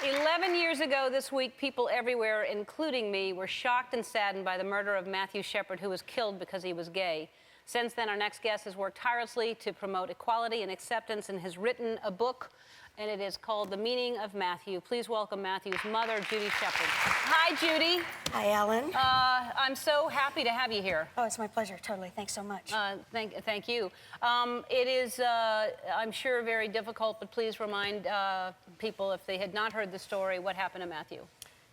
11 years ago this week, people everywhere, including me, were shocked and saddened by the murder of Matthew Shepard, who was killed because he was gay. Since then, our next guest has worked tirelessly to promote equality and acceptance and has written a book, and it is called The Meaning of Matthew. Please welcome Matthew's mother, Judy Shepard. Hi, Judy. Hi, Ellen. I'm so happy to have you here. Oh, it's my pleasure, totally. Thanks so much. Thank you. It is, I'm sure, very difficult, but please remind people, if they had not heard the story, what happened to Matthew.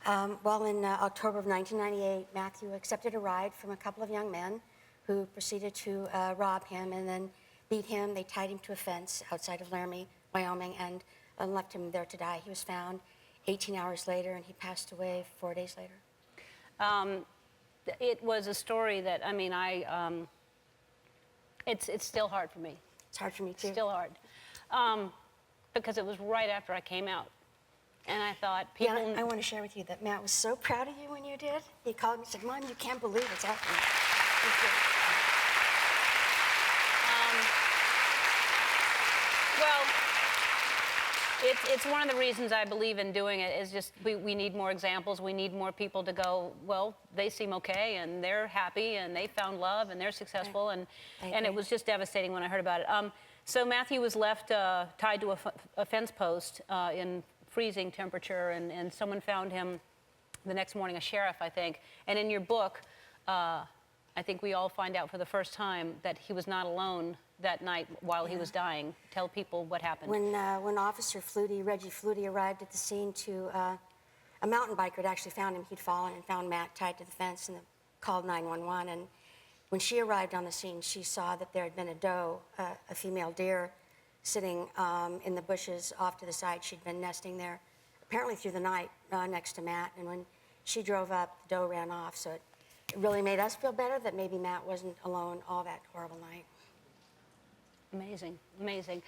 Well, in October of 1998, Matthew accepted a ride from a couple of young men who proceeded to rob him and then beat him. They tied him to a fence outside of Laramie, Wyoming, and left him there to die. He was found 18 hours later, and he passed away 4 days later. It was a story that, I mean, it's still hard for me. It's hard for me, too. Still hard. Because it was right after I came out. And I thought, people... Yeah, I want to share with you that Matt was so proud of you when you did. He called me and said, Mom, you can't believe it's happening. It's one of the reasons I believe in doing it is just we need more examples. We need more people to go, well, they seem okay, and they're happy, and they found love, and they're successful. And it was just devastating when I heard about it. So Matthew was left tied to a fence post in freezing temperature, and someone found him the next morning, a sheriff, I think. And in your book, I think we all find out for the first time that he was not alone that night while he was dying. Tell people what happened. When Officer Reggie Flutie, arrived at the scene to, a mountain biker had actually found him. He'd fallen and found Matt tied to the fence and called 911. And when she arrived on the scene, she saw that there had been a doe, a female deer, sitting in the bushes off to the side. She'd been nesting there, apparently through the night, next to Matt. And when she drove up, the doe ran off. So it really made us feel better that maybe Matt wasn't alone all that horrible night. Amazing, amazing.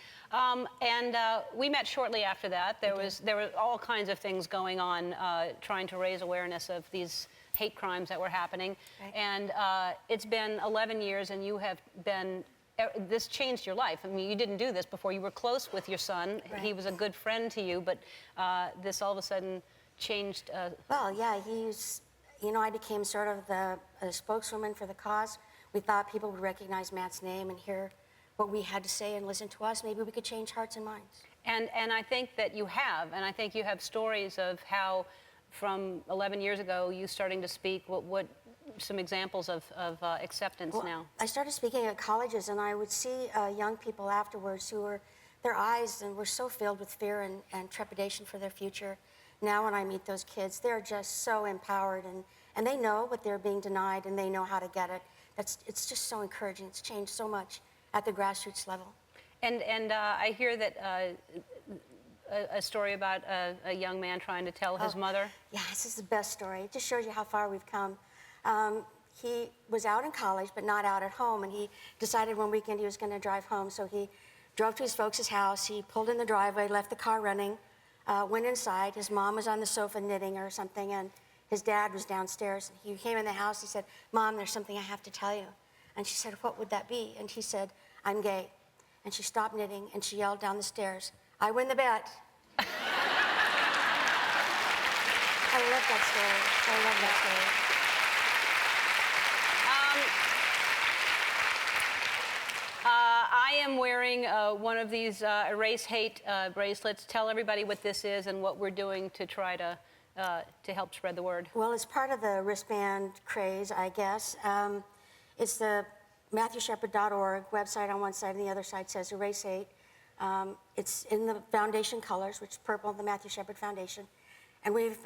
We met shortly after that. There were all kinds of things going on, trying to raise awareness of these hate crimes that were happening. Right. And it's been 11 years, and you have been. This changed your life. I mean, you didn't do this before. You were close with your son. Right. He was a good friend to you, but this all of a sudden changed. Well, yeah, you know, I became sort of the spokeswoman for the cause. We thought people would recognize Matt's name and hear what we had to say and listen to us. Maybe we could change hearts and minds. And I think that you have, and I think you have stories of how from 11 years ago you starting to speak, what some examples of acceptance now. I started speaking at colleges, and I would see young people afterwards who were, their eyes were so filled with fear and trepidation for their future. Now when I meet those kids, they're just so empowered, and they know what they're being denied, and they know how to get it. It's just so encouraging. It's changed so much at the grassroots level. And I hear that a story about a young man trying to tell his mother. Yeah, this is the best story. It just shows you how far we've come. He was out in college, but not out at home, and he decided one weekend he was going to drive home, so he drove to his folks' house. He pulled in the driveway, left the car running, went inside. His mom was on the sofa knitting or something, and his dad was downstairs. He came in the house. He said, Mom, there's something I have to tell you. And she said, what would that be? And he said, I'm gay. And she stopped knitting, and she yelled down the stairs, I win the bet. I love that story. I love that story. I am wearing one of these Erase Hate bracelets. Tell everybody what this is and what we're doing to try to help spread the word. Well, it's part of the wristband craze, I guess. It's the MatthewShepard.org website on one side, and the other side says Erase Hate. It's in the foundation colors, which is purple, the Matthew Shepard Foundation. And we've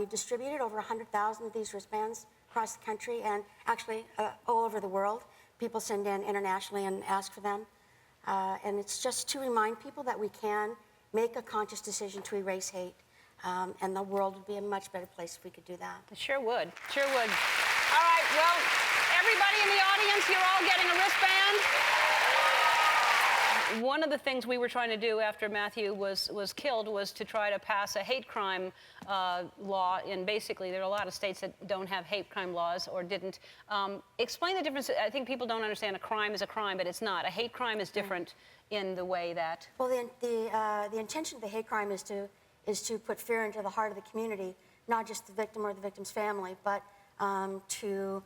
distributed over 100,000 of these wristbands across the country, and actually all over the world. People send in internationally and ask for them. And it's just to remind people that we can make a conscious decision to erase hate. And the world would be a much better place if we could do that. It sure would. Sure would. All right, well, everybody in the audience, you're all getting a wristband. One of the things we were trying to do after Matthew was killed was to try to pass a hate crime law. And basically, there are a lot of states that don't have hate crime laws or didn't. Explain the difference. I think people don't understand a crime is a crime, but it's not. A hate crime is different in the way that... Well, the intention of the hate crime is to is to put fear into the heart of the community, not just the victim or the victim's family, but to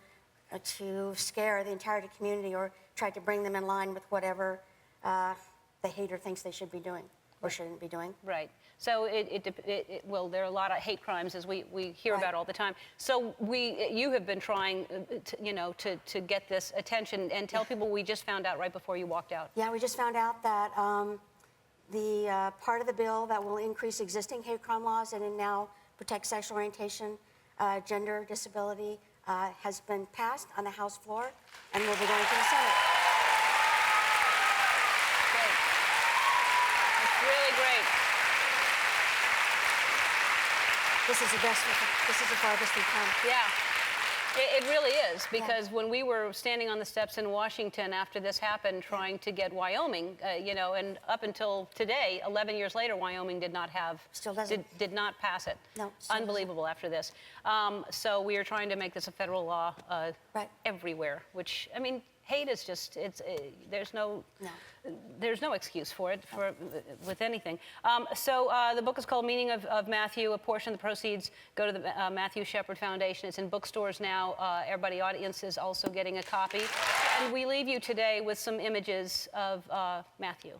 scare the entire community or try to bring them in line with whatever the hater thinks they should be doing or shouldn't be doing. Right. So well, there are a lot of hate crimes, as we hear about all the time. So you have been trying, to get this attention and tell people. We just found out right before you walked out. Yeah, we just found out that the part of the bill that will increase existing hate crime laws and it now protect sexual orientation, gender, disability, has been passed on the House floor and will be going to the Senate. Great. That's really great. This is the best. This is the farthest we've come. Yeah. It really is, because when we were standing on the steps in Washington after this happened, trying to get Wyoming, and up until today, 11 years later, Wyoming did not have, Still doesn't. did not pass it. No, still Unbelievable after this. So we are trying to make this a federal law everywhere, which, I mean, hate is just, there's no excuse for it, with anything. So the book is called Meaning of Matthew. A portion of the proceeds go to the Matthew Shepard Foundation. It's in bookstores now. Everybody, audience, is also getting a copy. And we leave you today with some images of Matthew.